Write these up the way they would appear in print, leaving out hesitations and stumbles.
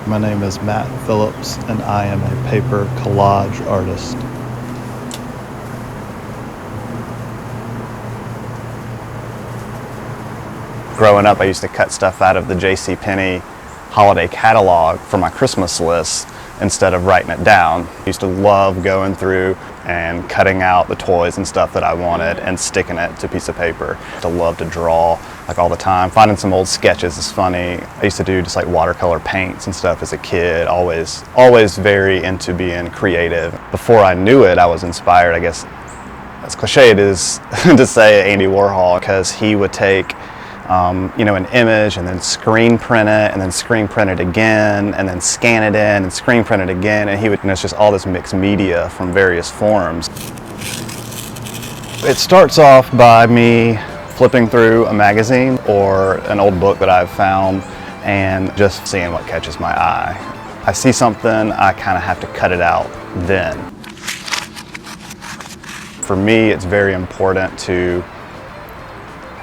My name is Matt Phillips, and I am a paper collage artist. Growing up, I used to cut stuff out of the JCPenney holiday catalog for my Christmas list instead of writing it down. I used to love going through and cutting out the toys and stuff that I wanted and sticking it to a piece of paper. I love to draw like all the time. Finding some old sketches is funny. I used to do just like watercolor paints and stuff as a kid, always very into being creative. Before I knew it, I was inspired, I guess, as cliche it is to say, Andy Warhol, because he would take an image and then screen print it and then screen print it again and then scan it in and screen print it again, and it's just all this mixed media from various forms. It starts off by me flipping through a magazine or an old book that I've found and just seeing what catches my eye. I see something, I kind of have to cut it out then. For me, it's very important to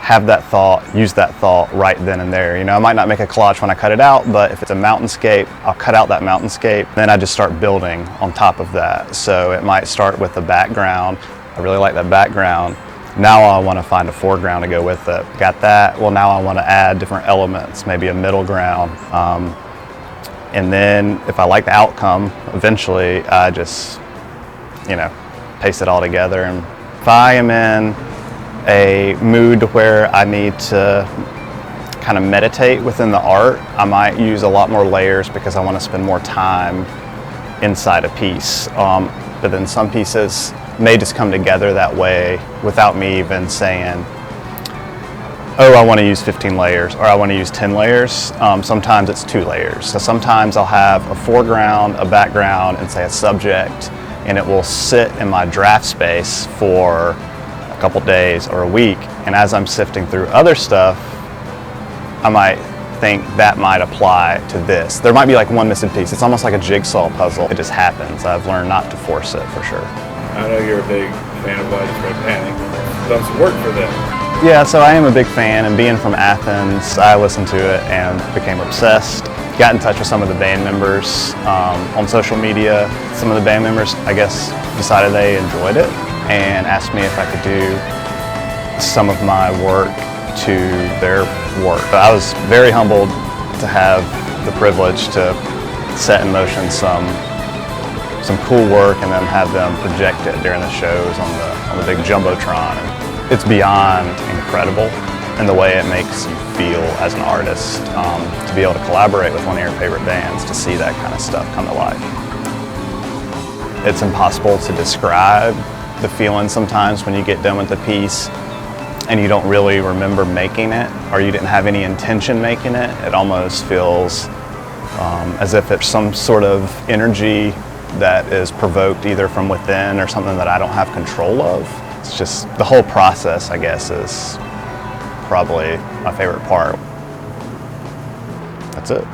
have that thought, use that thought right then and there. I might not make a collage when I cut it out, but if it's a mountainscape, I'll cut out that mountainscape. Then I just start building on top of that. So it might start with the background. I really like that background. Now I want to find a foreground to go with it. Got that? Well, now I want to add different elements, maybe a middle ground. And then if I like the outcome, eventually I just, paste it all together. And if I am in a mood where I need to kind of meditate within the art, I might use a lot more layers because I want to spend more time inside a piece. But then some pieces may just come together that way without me even saying, oh, I want to use 15 layers or I want to use 10 layers. Sometimes it's 2 layers. So sometimes I'll have a foreground, a background, and say a subject, and it will sit in my draft space for a couple days or a week, and as I'm sifting through other stuff, I might think that might apply to this. There might be like one missing piece. It's almost like a jigsaw puzzle. It just happens. I've learned not to force it, for sure. I know you're a big fan of Widespread Panic. Done some work for them. Yeah, so I am a big fan, and being from Athens, I listened to it and became obsessed. Got in touch with some of the band members on social media. Some of the band members, I guess, decided they enjoyed it and asked me if I could do some of my work to their work. I was very humbled to have the privilege to set in motion some cool work and then have them project it during the shows on the big Jumbotron. And it's beyond incredible in the way it makes you feel as an artist, to be able to collaborate with one of your favorite bands, to see that kind of stuff come to life. It's impossible to describe the feeling sometimes when you get done with the piece and you don't really remember making it, or you didn't have any intention making it. It almost feels as if it's some sort of energy that is provoked either from within or something that I don't have control of. It's just the whole process, I guess, is probably my favorite part. That's it.